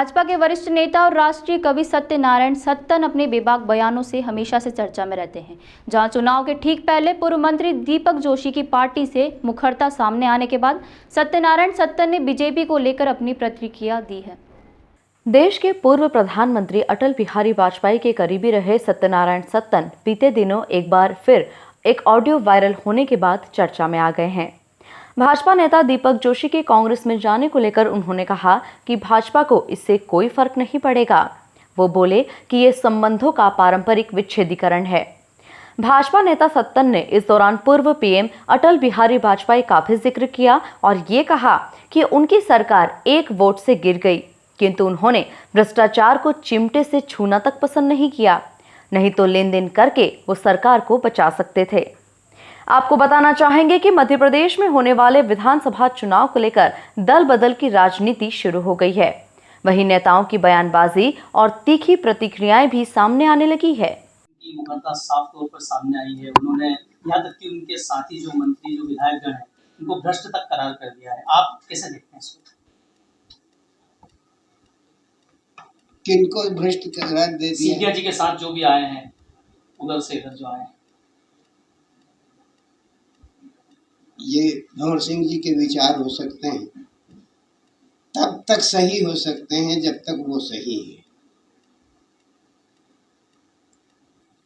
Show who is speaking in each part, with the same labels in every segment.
Speaker 1: भाजपा के वरिष्ठ नेता और राष्ट्रीय कवि सत्यनारायण सत्तन अपने बेबाक बयानों से हमेशा से चर्चा में रहते हैं। जहां चुनाव के ठीक पहले पूर्व मंत्री दीपक जोशी की पार्टी से मुखरता सामने आने के बाद सत्यनारायण सत्तन ने बीजेपी को लेकर अपनी प्रतिक्रिया दी है।
Speaker 2: देश के पूर्व प्रधानमंत्री अटल बिहारी वाजपेयी के करीबी रहे सत्यनारायण सत्तन बीते दिनों एक बार फिर एक ऑडियो वायरल होने के बाद चर्चा में आ गए हैं। भाजपा नेता दीपक जोशी के कांग्रेस में जाने को लेकर उन्होंने कहा कि भाजपा को इससे कोई फर्क नहीं पड़ेगा। वो बोले कि ये संबंधों का पारंपरिक विच्छेदीकरण है। भाजपा नेता सत्तन ने इस दौरान पूर्व पीएम अटल बिहारी वाजपेयी का भी जिक्र किया और ये कहा कि उनकी सरकार एक वोट से गिर गई, किंतु उन्होंने भ्रष्टाचार को चिमटे से छूना तक पसंद नहीं किया, नहीं तो लेन देन करके वो सरकार को बचा सकते थे। आपको बताना चाहेंगे कि मध्य प्रदेश में होने वाले विधानसभा चुनाव को लेकर दल बदल की राजनीति शुरू हो गई है। वहीं नेताओं की बयानबाजी और तीखी प्रतिक्रियाएं भी सामने आने लगी है।
Speaker 3: मुखरता साफ तौर पर सामने आई है। उन्होंने यहाँ तक कि उनके साथी जो मंत्री जो विधायकगण हैं उनको भ्रष्ट तक करार कर दिया है। आप कैसे देखते हैं इसको?
Speaker 4: किनको भ्रष्ट करार दे दिया?
Speaker 3: सीपिया जी के साथ जो भी आए हैं, उधर से इधर जो आए हैं।
Speaker 4: ये भंवर सिंह जी के विचार हो सकते हैं, तब तक सही हो सकते हैं जब तक वो सही है।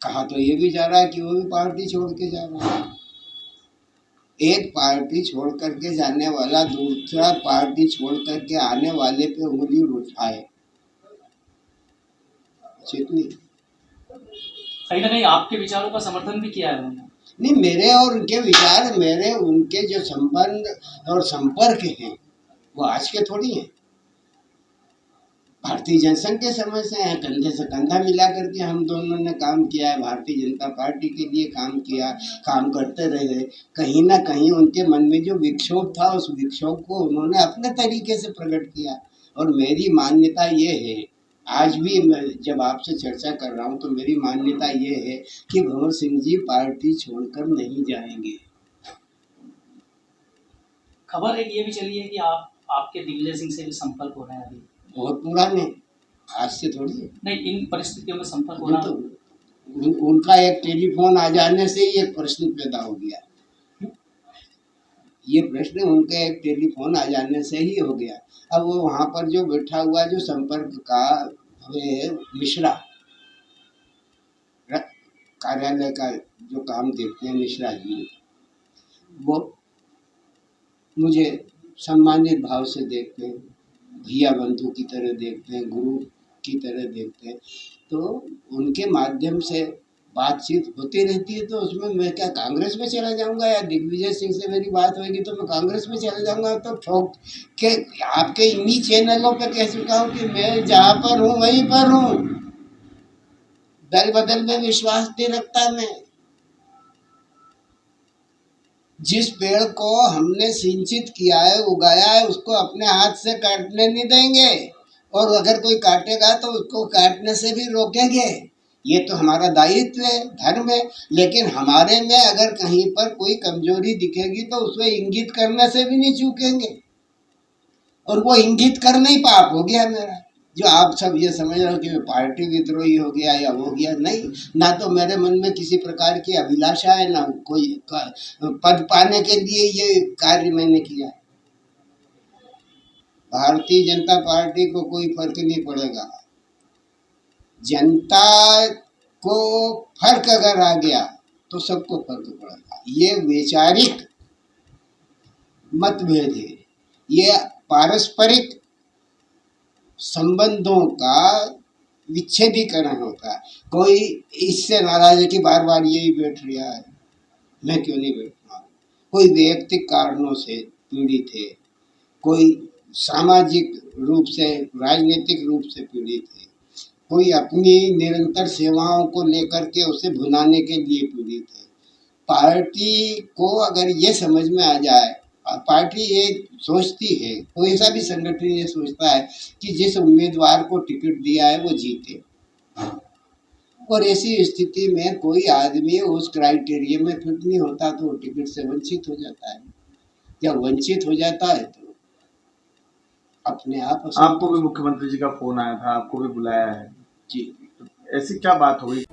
Speaker 4: कहा तो ये भी जा रहा है कि वो भी पार्टी छोड़ के जा रहा है। एक पार्टी छोड़ करके जाने वाला दूसरा पार्टी छोड़ करके आने वाले पे उंगली उठाए,
Speaker 3: कहीं ना कहीं आपके विचारों का समर्थन भी किया है उन्होंने।
Speaker 4: नहीं, मेरे और उनके विचार, मेरे उनके जो संबंध और संपर्क हैं वो आज के थोड़ी हैं। भारतीय जनसंघ के समय से हैं, कंधे से कंधा मिला करके हम दोनों ने काम किया है। भारतीय जनता पार्टी के लिए काम किया, काम करते रहे। कहीं ना कहीं उनके मन में जो विक्षोभ था, उस विक्षोभ को उन्होंने अपने तरीके से प्रकट किया। और मेरी मान्यता ये है, आज भी मैं जब आपसे चर्चा कर रहा हूँ तो मेरी मान्यता ये है कि भंवर सिंह जी पार्टी छोड़कर नहीं जाएंगे।
Speaker 3: खबर एक ये भी चली है कि आपके दिग्विजय सिंह से भी संपर्क हो रहे हैं अभी।
Speaker 4: बहुत पुराने, आज से थोड़ी है।
Speaker 3: नहीं, इन परिस्थितियों में संपर्क होना
Speaker 4: तो उनका एक टेलीफोन आ जाने से ही एक प्रश्न पैदा हो गया। ये प्रश्न उनके एक टेलीफोन आ जाने से ही हो गया। अब वो वहाँ पर जो बैठा हुआ जो संपर्क का मिश्रा, कार्यालय का जो काम देखते हैं मिश्रा जी, वो मुझे सम्मानित भाव से देखते हैं, भैया बंधु की तरह देखते हैं, गुरु की तरह देखते हैं। तो उनके माध्यम से बातचीत होती रहती है। तो उसमें मैं क्या कांग्रेस में चला जाऊंगा, या दिग्विजय सिंह से मेरी बात होगी तो मैं कांग्रेस में चला जाऊंगा? तो ठोक के आपके इन्हीं चैनलों पे कह चुका हूँ कि मैं जहाँ पर हूँ वहीं पर हूँ। दल बदल में विश्वास नहीं रखता मैं। जिस पेड़ को हमने सिंचित किया है, उगाया है, उसको अपने हाथ से काटने नहीं देंगे, और अगर कोई काटेगा तो उसको काटने से भी रोकेंगे। ये तो हमारा दायित्व है, धर्म है। लेकिन हमारे में अगर कहीं पर कोई कमजोरी दिखेगी तो उसमें इंगित करने से भी नहीं चूकेंगे, और वो इंगित करना ही पाप हो गया मेरा। जो आप सब ये समझ रहे हो कि मैं पार्टी विद्रोही हो गया या हो गया, नहीं। ना तो मेरे मन में किसी प्रकार की अभिलाषा है, ना कोई पद पाने के लिए ये कार्य मैंने किया। भारतीय जनता पार्टी को कोई फर्क नहीं पड़ेगा। जनता को फर्क अगर आ गया तो सबको फर्क पड़ेगा। ये वैचारिक मतभेद है, ये पारस्परिक संबंधों का विच्छेदीकरण होता है। कोई इससे नाराज है कि बार बार यही बैठ रहा है, मैं क्यों नहीं बैठ रहा। कोई वैयक्तिक कारणों से पीड़ित है, कोई सामाजिक रूप से, राजनीतिक रूप से पीड़ित है, कोई अपनी निरंतर सेवाओं को लेकर के उसे भुनाने के लिए पीड़ित है। पार्टी को अगर ये समझ में आ जाए, पार्टी ये सोचती है, कोई ऐसा भी संगठन ये सोचता है कि जिस उम्मीदवार को टिकट दिया है वो जीते, और ऐसी स्थिति में कोई आदमी उस क्राइटेरिया में फिट नहीं होता तो वो टिकट से वंचित हो जाता है। जब वंचित हो जाता है तो अपने आप
Speaker 5: आपको भी मुख्यमंत्री जी का फोन आया था, आपको भी बुलाया है
Speaker 4: जी।
Speaker 5: ऐसी क्या बात हो गई?